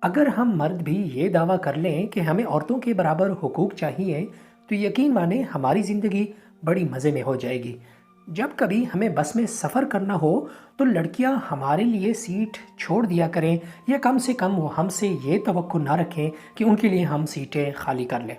اگر ہم مرد بھی یہ دعویٰ کر لیں کہ ہمیں عورتوں کے برابر حقوق چاہیے تو یقین مانیں ہماری زندگی بڑی مزے میں ہو جائے گی۔ جب کبھی ہمیں بس میں سفر کرنا ہو تو لڑکیاں ہمارے لیے سیٹ چھوڑ دیا کریں یا کم سے کم وہ ہم سے یہ توقع نہ رکھیں کہ ان کے لیے ہم سیٹیں خالی کر لیں۔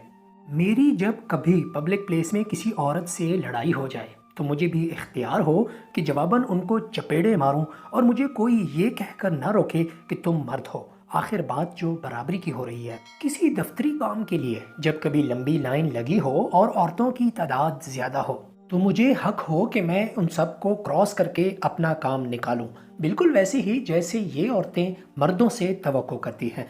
میری جب کبھی پبلک پلیس میں کسی عورت سے لڑائی ہو جائے تو مجھے بھی اختیار ہو کہ جواباً ان کو چپیڑے ماروں اور مجھے کوئی یہ کہہ کر نہ روکے کہ تم مرد ہو۔ آخر بات جو برابری کی ہو رہی ہے۔ کسی دفتری کام کے لیے جب کبھی لمبی لائن لگی ہو اور عورتوں کی تعداد زیادہ ہو تو مجھے حق ہو کہ میں ان سب کو کراس کر کے اپنا کام نکالوں، بالکل ویسے ہی جیسے یہ عورتیں مردوں سے توقع کرتی ہیں۔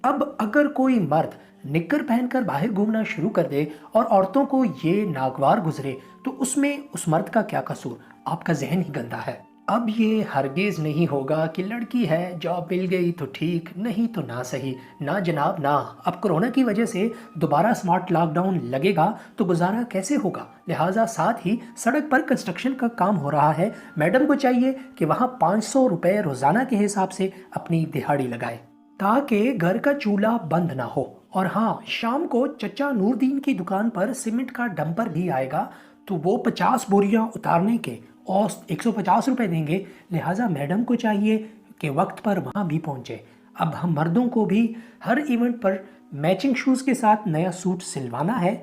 اب اگر کوئی مرد نکر پہن کر باہر گھومنا شروع کر دے اور عورتوں کو یہ ناگوار گزرے تو اس میں اس مرد کا کیا قصور؟ آپ کا ذہن ہی گندا ہے۔ اب یہ ہرگز نہیں ہوگا کہ لڑکی ہے جاب مل گئی تو ٹھیک، نہیں تو نہ صحیح۔ نہ جناب نہ، اب کورونا کی وجہ سے دوبارہ سمارٹ لاک ڈاؤن لگے گا تو گزارا کیسے ہوگا؟ لہٰذا ساتھ ہی سڑک پر کنسٹرکشن کا کام ہو رہا ہے، میڈم کو چاہیے کہ وہاں 500 روپے روزانہ کے حساب سے اپنی دہاڑی لگائے تاکہ گھر کا چولہا بند نہ ہو۔ اور ہاں، شام کو چچا نور دین کی دکان پر سیمنٹ کا ڈمپر بھی آئے گا تو وہ 50 بوریاں اتارنے کے اور 150 روپے دیں گے، لہٰذا میڈم کو چاہیے کہ وقت پر وہاں بھی پہنچے۔ اب ہم مردوں کو بھی ہر ایونٹ پر میچنگ شوز کے ساتھ نیا سوٹ سلوانا ہے،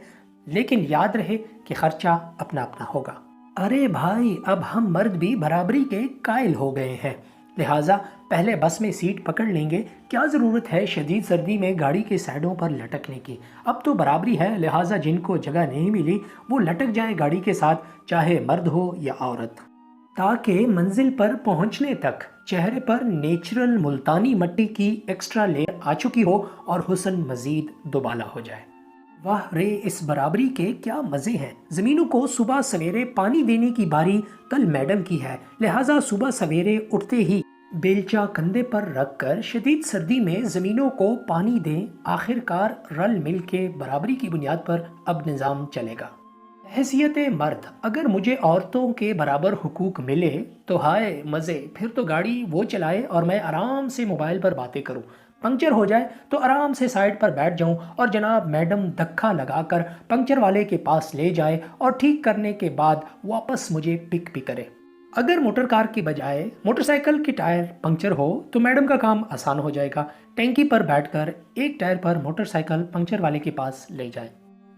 لیکن یاد رہے کہ خرچہ اپنا اپنا ہوگا۔ ارے بھائی، اب ہم مرد بھی برابری کے قائل ہو گئے ہیں، لہٰذا پہلے بس میں سیٹ پکڑ لیں گے۔ کیا ضرورت ہے شدید سردی میں گاڑی کے سائڈوں پر لٹکنے کی؟ اب تو برابری ہے، لہٰذا جن کو جگہ نہیں ملی وہ لٹک جائیں گاڑی کے ساتھ، چاہے مرد ہو یا عورت، تاکہ منزل پر پہنچنے تک چہرے پر نیچرل ملتانی مٹی کی ایکسٹرا لیئر آ چکی ہو اور حسن مزید دوبالا ہو جائے۔ واہ رے، اس برابری کے کیا مزے ہیں۔ زمینوں کو صبح سویرے پانی دینے کی باری کل میڈم کی ہے، لہٰذا صبح سویرے اٹھتے ہی بیلچا کندھے پر رکھ کر شدید سردی میں زمینوں کو پانی دیں۔ آخر کار رل مل کے برابری کی بنیاد پر اب نظام چلے گا۔ حیثیت مرد اگر مجھے عورتوں کے برابر حقوق ملے تو ہائے مزے، پھر تو گاڑی وہ چلائے اور میں آرام سے موبائل پر باتیں کروں۔ پنکچر ہو جائے تو آرام سے سائڈ پر بیٹھ جاؤں اور جناب میڈم دھکا لگا کر پنکچر والے کے پاس لے جائے اور ٹھیک کرنے کے بعد واپس مجھے پک بھی کرے۔ اگر موٹر کار کی بجائے موٹر سائیکل کے ٹائر پنکچر ہو تو میڈم کا کام آسان ہو جائے گا، ٹینکی پر بیٹھ کر ایک ٹائر پر موٹر سائیکل پنکچر والے کے پاس لے جائے۔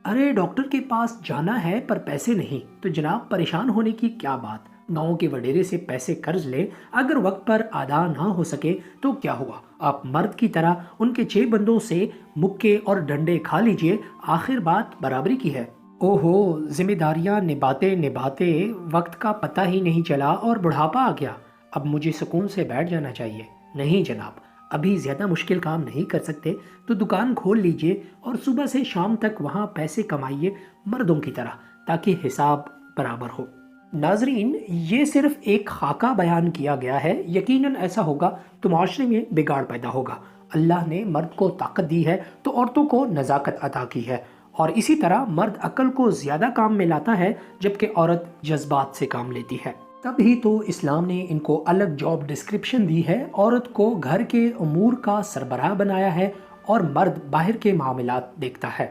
ارے ڈاکٹر کے پاس جانا ہے پر پیسے نہیں تو جناب پریشان ہونے کی کیا بات؟ گاؤں کے وڈیرے سے پیسے قرض لے، اگر وقت پر ادا نہ ہو سکے تو کیا ہوا؟ آپ مرد کی طرح ان کے 6 بندوں سے مکے اور ڈنڈے کھا لیجئے، آخر بات برابری کی ہے۔ اوہو، ذمہ داریاں نبھاتے نبھاتے وقت کا پتہ ہی نہیں چلا اور بڑھاپا آ گیا، اب مجھے سکون سے بیٹھ جانا چاہیے۔ نہیں جناب، ابھی زیادہ مشکل کام نہیں کر سکتے تو دکان کھول لیجئے اور صبح سے شام تک وہاں پیسے کمائیے مردوں کی طرح، تاکہ حساب برابر ہو۔ ناظرین، یہ صرف ایک خاکہ بیان کیا گیا ہے، یقیناً ایسا ہوگا تو معاشرے میں بگاڑ پیدا ہوگا۔ اللہ نے مرد کو طاقت دی ہے تو عورتوں کو نزاکت عطا کی ہے، اور اسی طرح مرد عقل کو زیادہ کام میں لاتا ہے جبکہ عورت جذبات سے کام لیتی ہے۔ تب ہی تو اسلام نے ان کو الگ جاب ڈسکرپشن دی ہے، عورت کو گھر کے امور کا سربراہ بنایا ہے اور مرد باہر کے معاملات دیکھتا ہے۔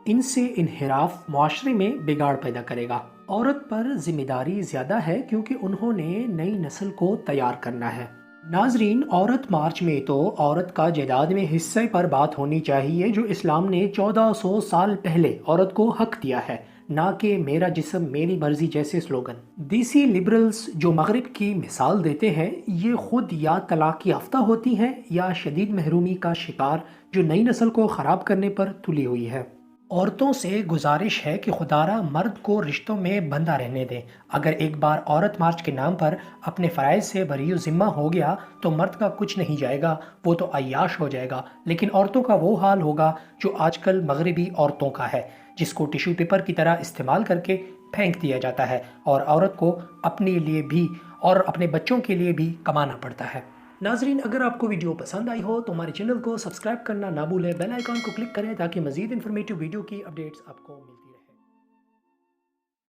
ان سے انحراف معاشرے میں بگاڑ پیدا کرے گا۔ عورت پر ذمہ داری زیادہ ہے کیونکہ انہوں نے نئی نسل کو تیار کرنا ہے۔ ناظرین، عورت مارچ میں تو عورت کا جائیداد میں حصے پر بات ہونی چاہیے جو اسلام نے 1400 سال پہلے عورت کو حق دیا ہے، نہ کہ میرا جسم میری مرضی جیسے سلوگن۔ دیسی لبرلز جو مغرب کی مثال دیتے ہیں، یہ خود یا طلاق یافتہ ہوتی ہیں یا شدید محرومی کا شکار جو نئی نسل کو خراب کرنے پر تلی ہوئی ہے۔ عورتوں سے گزارش ہے کہ خدارا مرد کو رشتوں میں بندھا رہنے دیں۔ اگر ایک بار عورت مارچ کے نام پر اپنے فرائض سے بری ذمہ ہو گیا تو مرد کا کچھ نہیں جائے گا، وہ تو عیاش ہو جائے گا، لیکن عورتوں کا وہ حال ہوگا جو آج کل مغربی عورتوں کا ہے، جس کو ٹیشو پیپر کی طرح استعمال کر کے پھینک دیا جاتا ہے، اور عورت کو اپنے لیے بھی اور اپنے بچوں کے لیے بھی کمانا پڑتا ہے۔ ناظرین، اگر آپ کو ویڈیو پسند آئی ہو تو ہمارے چینل کو سبسکرائب کرنا نہ بھولیں، بیل آئیکن کو کلک کریں تاکہ مزید انفارمیٹیو ویڈیو کی اپڈیٹس آپ کو مل